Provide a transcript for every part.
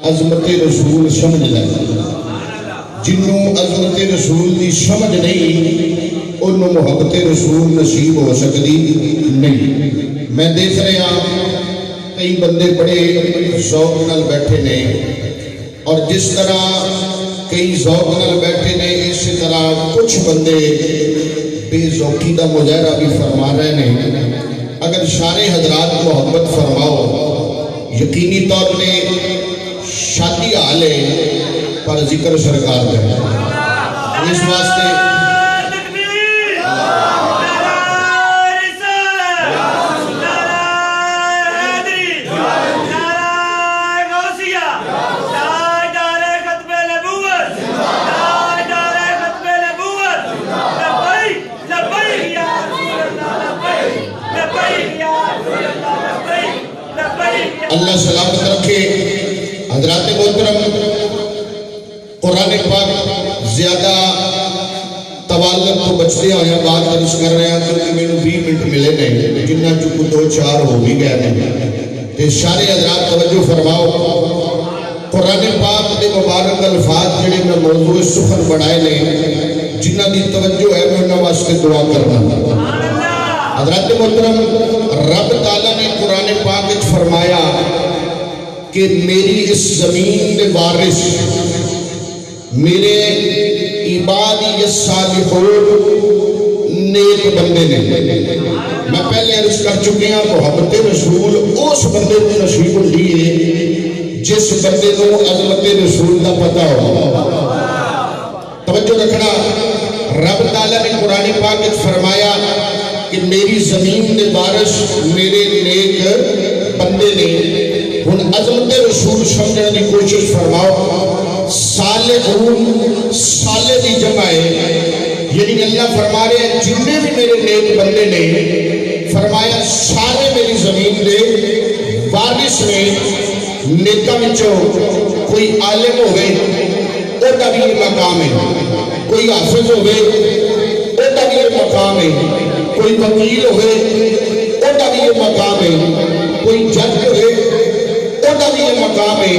عظمت رسول سمجھ لے جنوں عظمت رسول دی سمجھ نہیں انہوں محبت رسول نصیب ہو سکتی نہیں۔ میں دیکھ رہے ہیں کئی بندے بڑے ذوق نال بیٹھے نے اور جس طرح کئی ذوق نال بیٹھے نے اسی طرح کچھ بندے بے ذوقی دا مظاہرہ بھی فرما رہے ہیں۔ اگر سارے حضرات محبت فرماؤ یقینی طور پہ شادی حالے پر ذکر سرکار دے اس واسطے اللہ سلامت رکھے۔ حضرات محترم قرآن پاک زیادہ توالت تو بچتے ہوئے بات درس کر رہے ہیں کیونکہ میں نے 20 منٹ ملے نہیں جنہ چکو 2-4 ہو بھی گئے نہیں تو سارے حضرات توجہ فرماؤ۔ قرآن پاک دے مبارک الفاظ جڑے میں موضوع سخن بڑھائے نہیں جنہ دی توجہ ہے میں انہوں واسطے دعا کرنا۔ حضرات محترم رب تعالیٰ نے قرآن پاک اچھ فرمایا کہ میری اس زمین دے وارث میرے عبادی الصالحون نیک بندے نے۔ میں پہلے عرض کر چکے ہیں محبت رسول اس بندے کو نصیب ہوتی ہے جس بندے کو عظمت رسول کا پتہ ہو۔ توجہ رکھنا، رب تعالیٰ نے قرآن پاک میں فرمایا کہ میری زمین دے وارث میرے نیک بندے نے۔ ہن عظمت رسول سمجھنے کی کوشش فرماؤ۔ صالحون صالح دی جمع ہے، یعنی اللہ فرما رہے ہیں جننے بھی میرے نیک بندے نے فرمایا سارے میری زمین دے وارث نے۔ نیکاں وچوں کوئی عالم ہوئے او دا بھی مقام ہے، کوئی حافظ ہوئے او دا بھی مقام ہے، کوئی وکیل ہوئے او دا بھی مقام ہے، کوئی جج ہوئے او دا بھی مقام ہے،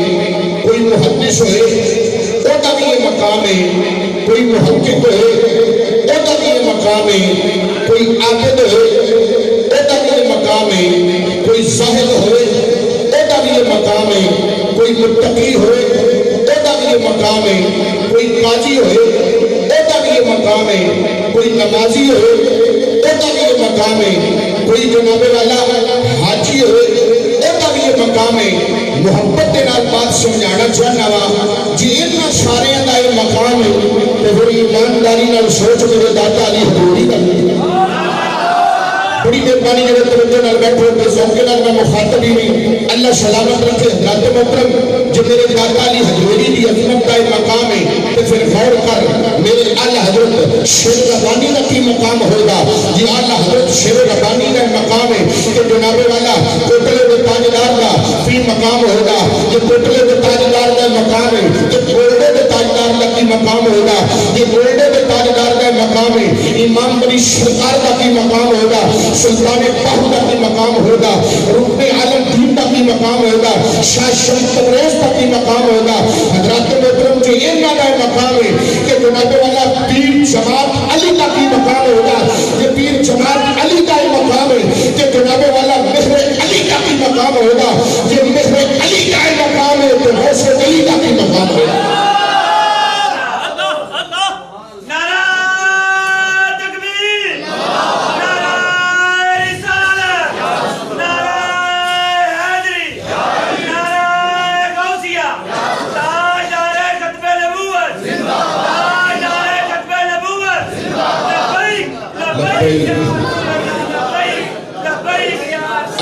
کوئی محدث ہوئے او دا بھی مقام ہے، کوئی محقق ہوئے او دا بھی مقام ہے، کوئی عابد ہوئے او دا بھی مقام ہے، کوئی زاہد ہوئے او دا بھی مقام ہے، کوئی متقی ہوئے او دا بھی مقام ہے، کوئی قاضی ہوئے او دا بھی مقام ہے، کوئی نمازی ہوئے او دا بھی مقام ہے، کوئی جناب والا حاجی ہوئے او دا بھی مقام ہے۔ محبت کے نال بات سمجھانا چاہنا وا جی اتنا سارے دا یہ مقام ہے تو پھر ایمانداری نال سوچ میرے داتا علی حضوری کا بڑی مہربانی جب توجہ نال بیٹھو تو ذوق کے نال میں مخاطب ہی نہیں۔ اللہ سلامت رکھے۔ حضرات محترم جب میرے داتا علی حضوری دی عظمت کا مقام ہے تو پھر غور کر میرے اعلی حضرت شیر ربانی کا کی مقام ہوگا۔ یہ اعلی حضرت شیر ربانی کا مقام ہے کہ جناب والا کوٹلے کے تاجدار کا کی مقام ہوگا، یہ کوٹلے کے تاجدار کا مقام ہے، یہ گولڈے کے تاجدار کا کی مقام ہوگا، یہ گولڈے کے تاجدار کا مقام ہے، امام بنی سرکار کا کی مقام ہوگا، سلطان پاہو کا کی مقام ہوگا، رکن عالم دین کا کی مقام ہوگا، شاہ شریف تبریز کا کی مقام ہوگا۔ حضرات محترم جو یہ نانا مقام ہے کہ جناب والا پیر جماعت علی کا کی مقام ہوگا، یہ پیر جماعت علی کا مقام ہے کہ جناب والا مہر علی کا کی مقام ہوگا، یہ مہر علی کا مقام ہے تو غوث علی کا کی مقام ہوگا۔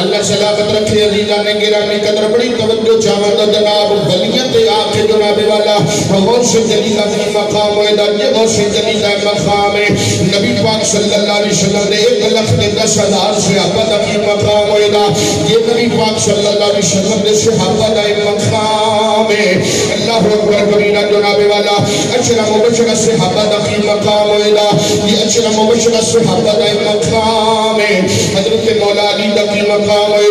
اللہ سلامت رکھے۔ عزیزان گرامی قدر بڑی توجہ چاہتا جناب ولیت آکھے جناب والا غوث جلیلہ کی مقام ہوئے یہ غوث جلیلہ مقام ہے نبی پاک صلی اللہ علیہ وسلم نے 1,10,000 صحابہ کی مقام ہوئے یہ نبی پاک صلی اللہ علیہ وسلم نے صحابہ کا مقام ہے اللہ اکبر کبیرہ جناب والا اشرا مبشرہ صحابہ کی مقام ہوئے یہ اشرا مبشرہ صحابہ کا مقام ہے حضرت مولا علی کی مقام ہوئے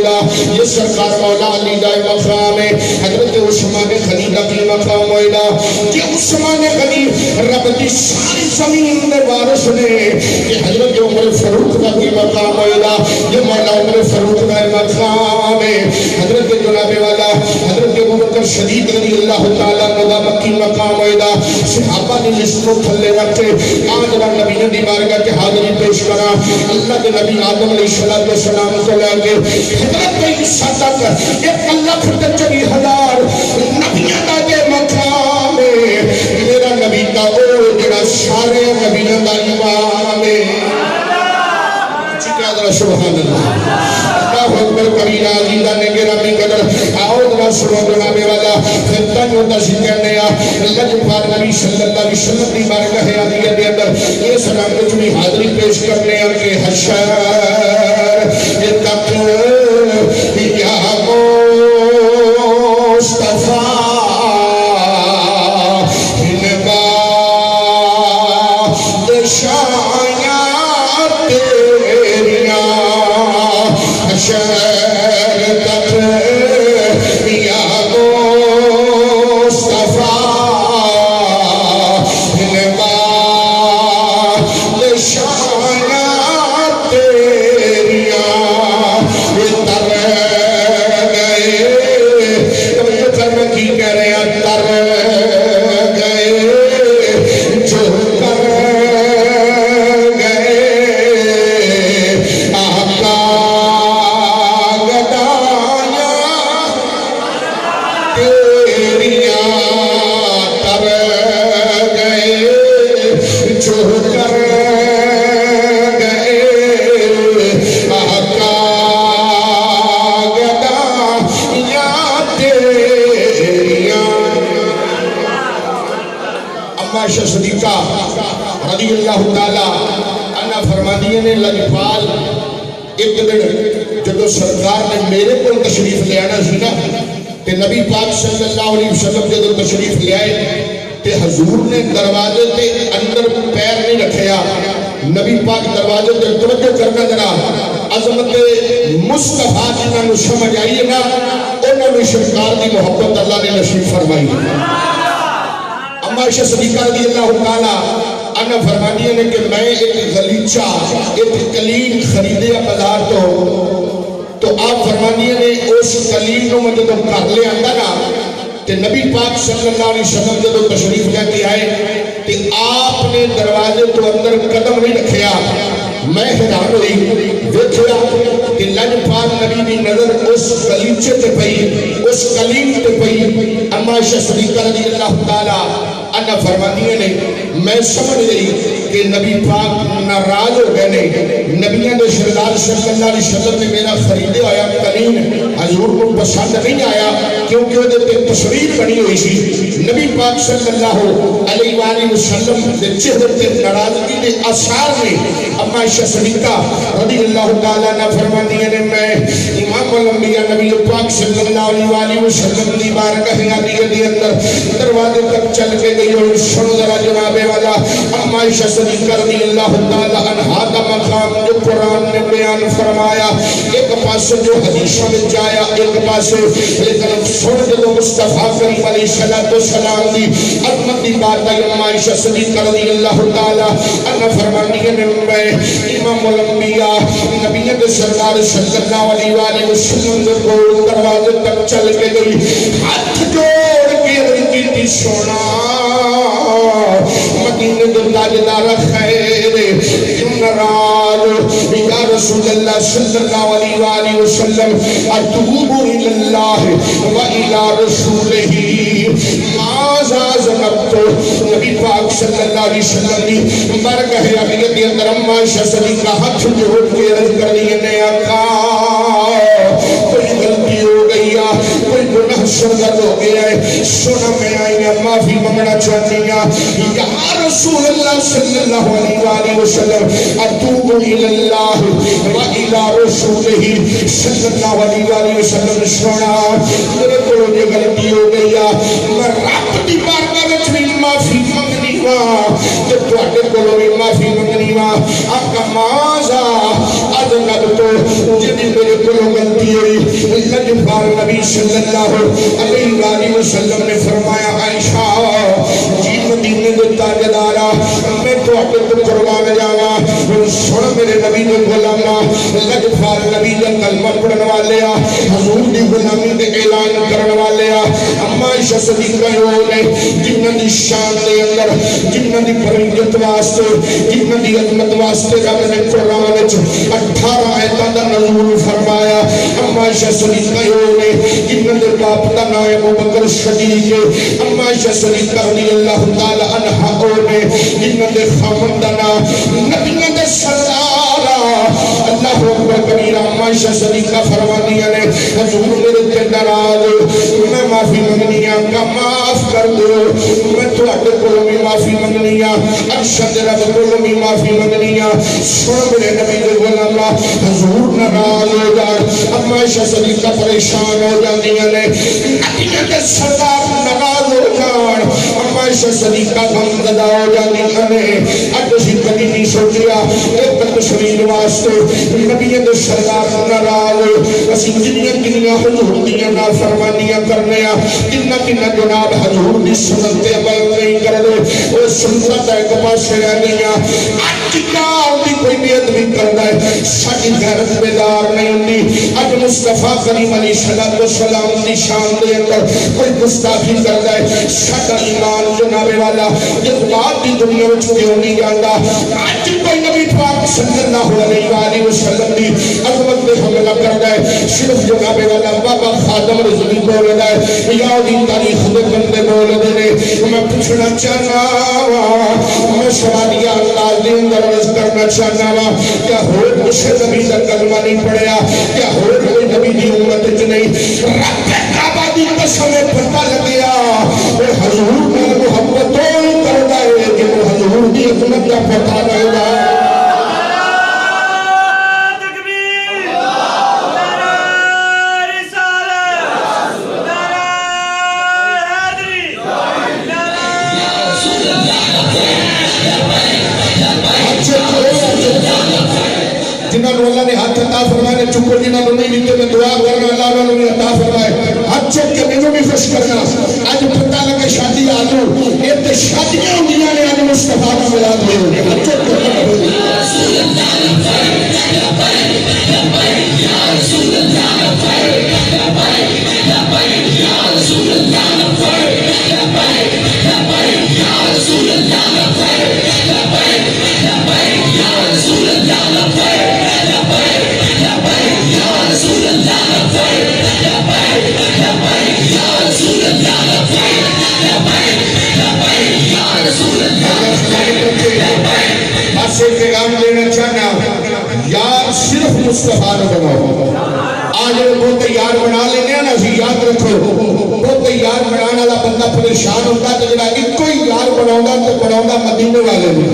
یہ سرکار مولا علی کا مقام ہے حضرت عثمان غنی کی مقام ہوئے یہ عثمان غنی رب کی ساری زمین میں وارث نے یہ حضرت عمر فاروق کی مقام ہوئے یہ مولا عمر فاروق کا مقام ہے حضرت جناب والا حضرت ابوبکر صدیق رضی اللہ تعالیٰ عنہ کی مقام ہوئے صحابہ نے جس کو تھلے رکھے آج رب نبی نے بارگاہ کے حاضری پیش کرا اللہ کے نبی آدم علیہ السلام کو لے کے حضرت عیسیٰ تک 1,40,000 نبیوں کا یہ مقام ہے میرا نبی کا وہ جڑا سارے نبیوں کا امام ہے سبحان اللہ اللہ اکبر کبیرہ عزیزہ نے گرامی قدر آؤ ذرا سنو جناب والا پھر تک ہوتا سی کہنے اللہ جبار نبی صلی اللہ علیہ وسلم کی بارگاہ عالیہ دے اندر یہ سلام کو چنی حاضری پیش کرنے کے حشر تک یا مصطفیٰ ہنبا دشایا تیریاں حشر تک یا مصطفیٰ ہنبا دشایا تیریاں تر گئے تم یہ تر کی کہہ رہے ہیں تر گئے جو کر گئے آقا گدایا تیریاں تر گئے جو کر گئے آقا گدایا تیریاں اما عائشہ صدیقہ رضی اللہ تعالیٰ عنہ فرماتی نے لجپال ایک دن جب سرکار نے میرے کو تشریف لے آنا سی نا تے نبی پاک صلی اللہ علیہ وسلم جب تشریف لے آئے تے حضور نے دروازے تے اندر پیر نہیں رکھیا نبی پاک دروازے تے توجہ کرنا ذرا عظمت مصطفیٰ جنہاں نو سمجھ آئیے نا انہوں نے سرکار کی محبت اللہ نے نصیب فرمائی اما عائشہ صدیقہ رضی اللہ تعالیٰ عنہ فرماتی ہے کہ میں ایک غلیچہ ایک کلیم خریدے بازار تو آپ فرماتی ہے اس کلیم کو مجھے تو کر لے آتا نا کہ نبی پاک صلی اللہ علیہ وسلم جب تشریف لے کے آئے کہ آپ نے دروازے تو اندر قدم نہیں رکھیا میں حیران ہوئی دیکھیا کہ لجپال نبی کی نظر اس غلیچے تے پئی اس کلیم تے پئی اما عائشہ صدیقہ رضی اللہ تعالیٰ عنہ فرماتی ہے میں سمجھ گئی کہ نبی پاک ناراض ہو گئے نے نبیوں نے سردار صلی اللہ علیہ وسلم نے میرا خریدے آیا کلیم حضور کو پسند نہیں آیا کیونکہ وہ تے تصویر بنی ہوئی سی نبی پاک صلی اللہ علیہ وآلہ وسلم کے چہرے تے ناراضگی کے آثار میں اما عائشہ صدیقہ رضی اللہ تعالیٰ عنہ فرماتی ہے میں امام الانبیاء نبی پاک صلی اللہ علیہ وآلہ وسلم کی بارگاہ عالیہ کے اندر دروازے تک چل کے گئی اور سن ذرا جناب والا اما عائشہ صدیقہ رضی اللہ تعالیٰ عنہ کا مقام جو قرآن نے بیان فرمایا ایک پاس جو حدیثوں میں جایا ایک پاس لیکن سن جو مصطفیٰ کریم علیہ السلام دی عظمت دی بات ہے اما عائشہ صدیقہ رضی اللہ تعالیٰ عنہ فرماتی ہے میں امام الانبیاء نبی کے سردار صلی اللہ علیہ وآلہ وسلم کو دروازے تک چل کے گئی ہاتھ جوڑ کے رنگی تھی سونا مدینہ دل تاجدار خیر نراج یا رسول اللہ صلی اللہ علیہ وآلہ وسلم اتوب الاللہ و الى رسولہ مازا زنبتو نبی پاک صلی اللہ علیہ وسلم نے برگہ علیہ کے اندر اما عائشہ صدیقہ ہاتھ جوڑ کے عرض کر لیے نے آقا کوئی غلطی ہو گئی کوئی گناہ حشر گرد ہو گیا ہے سونا میں آئیاں معافی منگنا چاہنیاں یا رسول اللہ صلی اللہ علیہ وآلہ وسلم اتوب الاللہ و الى رسولہ صلی اللہ علیہ وآلہ وسلم سونا میرے کو یہ غلطی ہو گئی میں رب دی بارگاہ وچ بھی معافی منگنی وا تے تواڈے کولوں بھی معافی منگنی وا آقا مازا اج لگ تو جدی میرے کولوں غلطی ہوئی لجپال نبی صلی اللہ علیہ وآلہ وسلم نے فرمایا عائشہ جی مدینے دے تاجدارا میں تواڈے تو قربان جاواں سن میرے نبی دے غلاما لجپال نبی دا کلمہ پڑھن والے حضور دی غلامی دے اعلان کرن والے اما عائشہ صدیقہ نے جنہاں دی شان دے اندر جنہاں دی پرنجت واسطے جنہاں دی عظمت واسطے رب نے قرآن وچ 18 آیتاں دا نزول فرمایا اما عائشہ صدیقہ نے جنہاں دے باپ دا نام ابو بکر صدیق اما عائشہ صدیقہ رضی اللہ تعالی عنہا نے جنہاں دے خاوند دا نام نبیوں دے سردار اللہ اکبر کبیرہ اما عائشہ صدیقہ فرماندیاں نے حضور میرے تے ناراض میں معافی منگنی کا معاف کر دو میں تواڈے کولوں بھی معافی منگنی ارشد رب کولوں بھی معافی منگنی سن میرے نبی دے غلاما حضور ناراض ہو جان اما عائشہ صدیقہ پریشان ہو جاندیاں نے نبی دے سردار ناراض ہو جان اما عائشہ صدیقہ غمزدہ ہو جاندیاں نے اج اسی کبھی نہیں سوچیا ایک تشریح واسطے نبی دے سردار ناراض اسی جنیاں حضور دیاں نافرمانیاں کرنے جنہ جناب حضور دی سنت تے عمل نہیں کر دے وہ سنت ایک پاسے رہ گئیاں اج کال دی کوئی نیت بھی کردا ہے ساڈی غیرت بیدار نہیں ہوندی اج مصطفیٰ کریم علیہ الصلوۃ والسلام دی شان دے اندر کوئی گستاخی کردا ہے ساڈا ایمان جناب والا جذبات دی دنیا وچ کیوں نہیں جاندا اج کوئی نبی پاک صلی اللہ علیہ وآلہ وسلم دی عظمت تے حملہ کردا ہے صرف جناب والا بابا خادم رضوی بولدا ہے یا دی تاریخ دے بندے بولدے نے میں پوچھنا چاہنا میں سوالیا انداز دے اندر عرض کرنا چاہنا وا کیا ہور کسے نبی دا کلمہ نہیں پڑھیا کیا ہور کوئی نبی دی امت وچ نہیں رب کعبہ دی قسم پتہ لگیا اے حضور نال محبت تو کردا ہے کہ حضور دی عظمت دا پتہ لگدا جنہاں نو اللہ نے ہاتھ عطا فرمائے چکو جنہاں نو نہیں دیتے میں دعا کرنا اللہ نے انہیں عطا فرمائے ہاتھ چک کے مینوں بھی خوش کرنا اج پتہ لگے شادی آلو یہ تے شادیاں ہوندیاں نے اج مصطفیٰ دا میلاد ہوئے ہاتھ چک کے رسول اللہ یا رسول اللہ یا رسول اللہ پیغام دینا چاہنا یار صرف مصطفیٰ نے بناؤ آج بہت یار بنا لینے نا سی یاد رکھو بہت یار بنانا والا بندہ پریشان ہوتا ہے جڑا ایک کوئی یار بناؤں تو بناؤں مدینے والے نے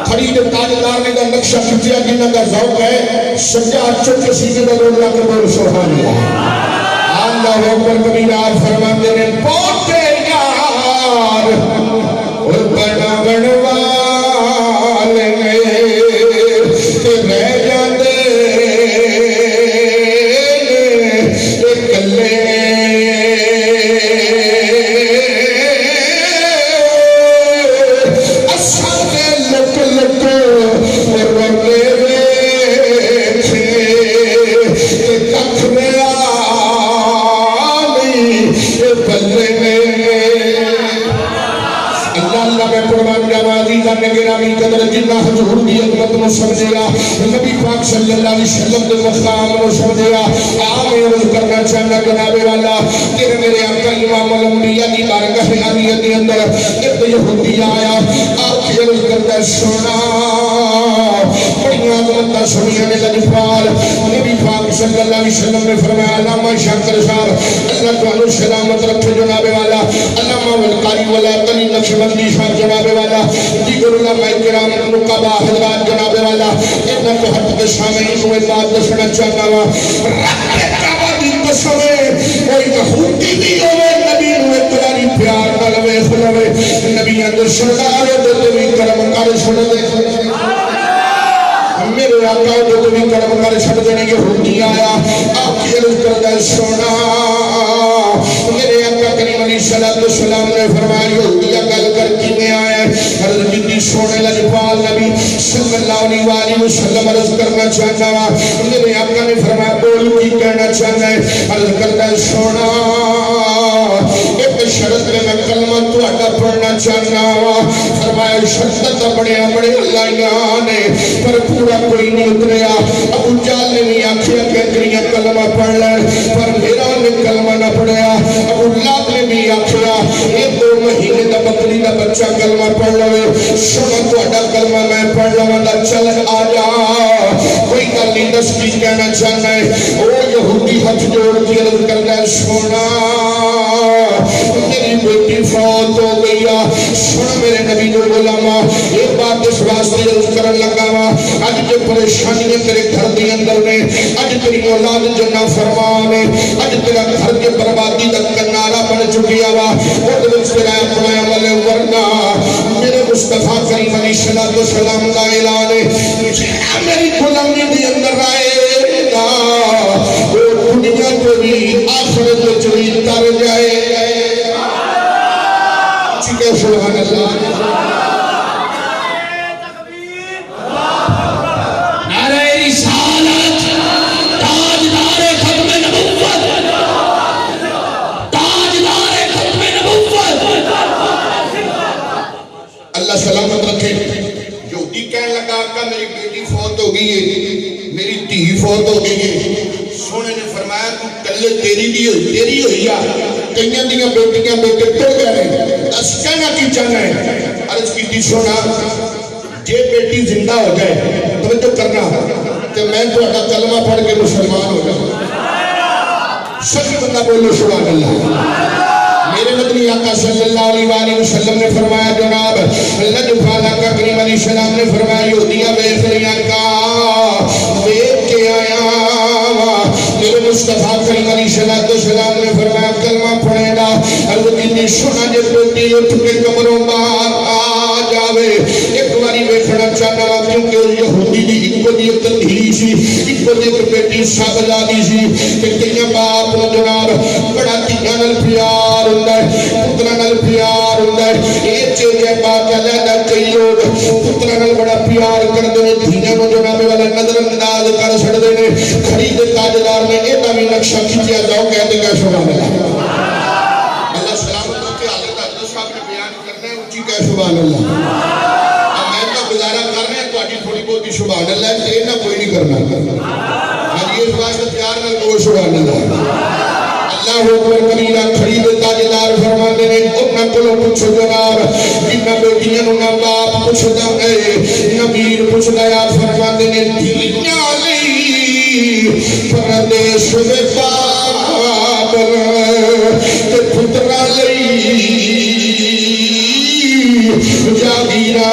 کھڑی دے تاجدار نے دا نقشہ کھچیا جنہاں دا ذوق ہے سجا چک کے سینے دا رولا کے بول سبحان اللہ اللہ اکبر کبیرہ فرماتے نے بہت یار اور بنا بنوا سمجھے گا نبی پاک صلی اللہ علیہ وسلم کے مقام کو سمجھے گا آمین عرض کرنا چاہنا جناب والا کہ میرے آقا امام الانبیاء کی بارگاہ عالیہ کے اندر ایک یہودی آیا آپ کی عرض کرتا ہے سونا بڑی دیا عظمتاں سنیاں نے لجپال نبی پاک صلی اللہ علیہ وسلم نے فرمایا علامہ شاکر صاحب اللہ تعالی سلامت رکھے جناب والا علامہ والقاری ولا تلی نقشبندی صاحب جناب والا دیگر علماء کرام نقبہ حضرات جناب والا اتنا تو حد کے سامنے کوئی بات دسنا چاہتا ہوا رب کعبہ دی قسم کوئی یہودی بھی ہوئے نبی نو اتنی پیار نہ لوے خلوے نبی اندر سردار دے بھی کرم کر چھڑ دے میرے آقا جو بھی کرم کر چھڑ دینے کے ہوتی آیا آپ کی عرض کر دے سونا میرے آقا کریم علیہ السلام نے فرمایا یہودیہ گل کر کی میں آئے عرض کی سونے لجپال نبی صلی اللہ علیہ وسلم عرض کرنا چاہتا ہوا میرے آقا نے فرمایا بول کی کہنا چاہتا ہے عرض کرتا ہے سونا ایک شرط میں کلمہ تو اٹھا پڑھنا چاہتا ہوا فرمایا شرط بڑے اللہ نے پر پورا کوئی نہیں اتریا ابو جال نے بھی آنکھیں کہتریاں کلمہ پڑھ لیں پر میرا نے کلمہ نہ پڑھیا ابو لاب نے بھی آنکھیں یہ 2 مہینے دا بکری دا بچہ کلمہ پڑھ لوے سونا تو اٹھا کلمہ میں پڑھ لوں چل آجا کوئی گل نہیں دس کی کہنا چاہنا ہے او یہودی ہاتھ جوڑ کے عرض کرنا ہے سونا میری بیٹی فوت ہو گئی سن میرے نبی جو غلامہ ایک بات اس واسطے عرض کرن لگا وا اج جو پریشانیاں تیرے گھر دے اندر نے اج تیری اولاد جو نافرمان ہے اج تیرا گھر کے بربادی دا کنارہ بن چکیا وا او دے وچ تیرا اپنا عمل ورنہ میرے مصطفیٰ کریم علیہ السلام دا اعلان ہے میری غلامی دے اندر آئے گا وہ دنیا کو بھی آخرت وچ بھی تر جائے چکے سبحان اللہ سلامت رکھے یہودی کہنے لگا کہ میری بیٹی فوت ہو گئی ہے میری دھی فوت ہو گئی ہے سونے نے فرمایا تو کلے تیری ہوئی کئیاں دیاں بیٹیاں بیٹے ٹر گئے اس کہنا کی چاہنا ہے عرض کی تھی سونا جے بیٹی زندہ ہو جائے تو تو کرنا کہ میں تو اٹھا کلمہ پڑھ کے مسلمان ہو جاؤں سچ بندہ بولو سبحان اللہ میرے مدنی آقا صلی اللہ علیہ وسلم نے فرمایا جناب اللہ جو فالا کا کریم علیہ السلام نے فرمایا یہودیہ بے خریان کا دیکھ کے آیا میرے مصطفیٰ کریم علیہ السلام نے فرمایا کلمہ پڑھے گا عرض کی سنا جب بیٹی اٹھ کے قبروں باہر آ جاوے ایک باری بیٹھنا چاہنا کیونکہ یہودی دی ایک دی تنہی سی ایک دی بیٹی سابزادی سی کہ کئیاں باپ نے جناب بڑا تیاں نل پیار پترہ نل پیار ہوتا ہے ایک چیزیں بات علیدہ کئی لوگ پترہ نل بڑا پیار کر دینے دھینے میں جنابے والا نظر انداز کر سڑ دینے خرید تاجدار میں ایتا بھی نقشہ کھچیا جاؤ کہتے کہ سبحان اللہ اللہ سلامت رکھے حالت حضرت صاحب نے بیان کرنے ہیں اچھی کہ سبحان اللہ اب میں تو گزارہ کرنے ہیں تو آجی تھوڑی بہت ہی سبحان اللہ ہے تیرنا کوئی نہیں کرنا اور یہ سبحان پیار نل وہ سبحان اللہ اللہ اکبر کبیرہ خرید تاجدار فرما دینے انہاں کلوں پوچھو جناب جنہ بیٹیاں انہاں باپ پوچھ دے نبیر پوچھ دیا فرما دینے دھینا لی پردیش میں بابل تے پترہ لی جاگیرہ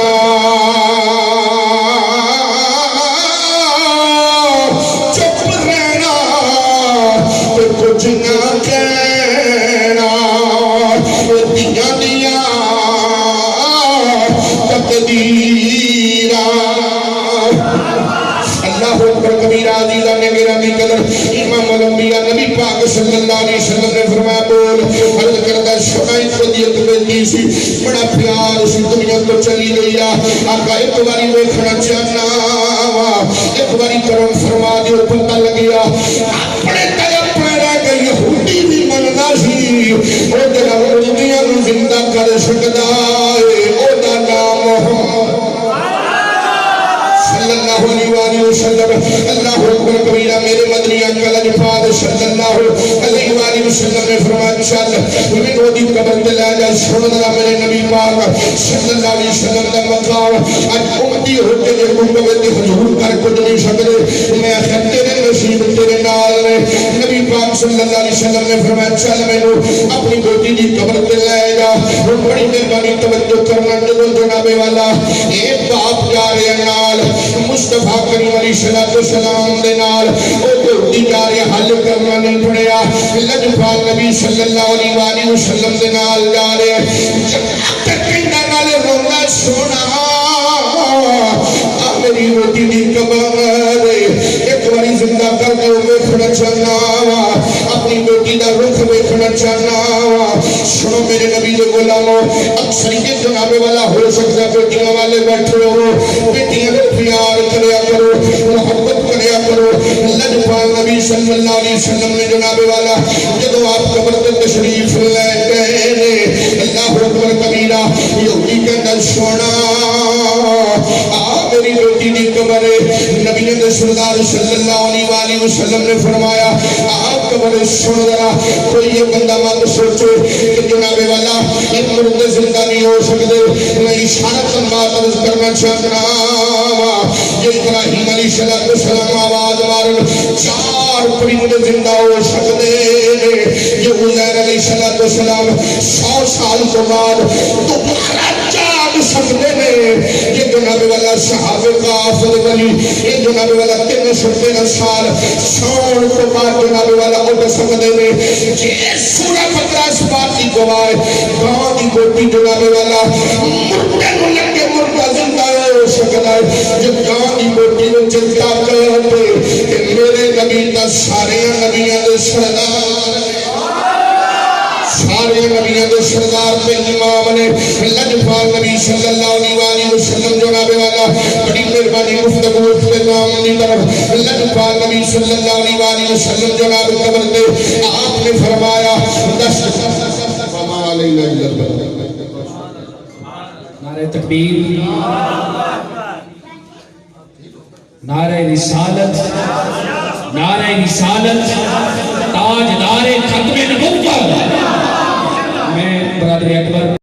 امام الانبیاء نبی پاک صلی اللہ علیہ وسلم نے فرمایا بول عرض کردہ شمائی قدیت بیٹی سی بڑا پیار سی دنیا تو چلی گئی آقا ایک باری ویکھنا چاہنا ایک باری کرم فرما دیو پتہ لگیا اپنے طرف پیرا گئی یہودی بھی مننا سی او جنہ دنیا نو زندہ کر سکتا ہے او دا نام محمد صلی اللہ علیہ وسلم اللہ اکبر کبیرہ میرے مدنی آقا لجپال صلی اللہ علیہ وسلم نے فرمایا چل میں وہ دی قبر دے لے جا سن ذرا میرے نبی پاک صلی اللہ علیہ وسلم دا مقام اج امتی ہو کے جو حضور کا کر کچھ نہیں سکتے میں آخر تیرے نصیب تیرے نال نے نبی پاک صلی اللہ علیہ وسلم نے فرمایا چل میں نو اپنی بیٹی دی قبر تے لے جا بڑی مہربانی توجہ کرنا جدو جناب والا ایک باپ جا رہے نال مصطفیٰ کریم علیہ السلام دے نال او بیٹی جا رہے حل کرنا نہیں پڑیا لجپال نبی صلی اللہ علیہ وسلم دے نال جا رہے جب تک کہنا نال رونا سونا میری بیٹی دی قبر ایک باری زندہ کر کے ویکھنا چاہنا اپنی بیٹی دا رخ ویکھنا چاہنا سنو میرے نبی دے غلامو اکثریت جناب والا ہو سکتا بیٹیاں والے بیٹھے ہو بیٹیاں کو پیار کریا کرو محبت کریا کرو لجپال نبی صلی اللہ علیہ وسلم نے جناب والا جدو آپ قبر تے تشریف لے گئے اللہ اکبر کبیرہ یہودی کے اندر سونا میری بیٹی دی قبر نبی سردار صلی اللہ علیہ وسلم نے فرمایا آپ قبر سن ذرا کوئی یہ بندہ مت سوچے کہ جناب والا ایک مردے زندہ نہیں ہو سکتے میں اشارتاً بات عرض کرنا چاہتا جو ابراہیم علیہ السلام آواز مارن 4 پرندے زندہ ہو سکتے جو عزیر علیہ السلام 100 سال کے بعد دوبارہ جاگ سکتے ہیں یہ جناب والا صحابہ غافر ولی یہ جناب والا 313 سال سون تو بعد جناب والا اٹھ سکتے ہیں جی سورہ بقرہ اس بات کی گواہ گاں کی گوٹی جناب والا مردے کو لگے مردہ زندہ ہو سکتا ہے جو گاں کی گوٹی میں چلتا کرتے کہ میرے نبی دا سارے نبیان دے سردار سارے نبیوں دے سردار پہ امام نے لجپال نبی صلی اللہ علیہ وسلم جناب والا بڑی مہربانی گفتگو اختتام کی طرف لجپال نبی صلی اللہ علیہ وسلم جناب قبر دے آپ نے فرمایا نعرہ تکبیر نعرہ رسالت تاجدار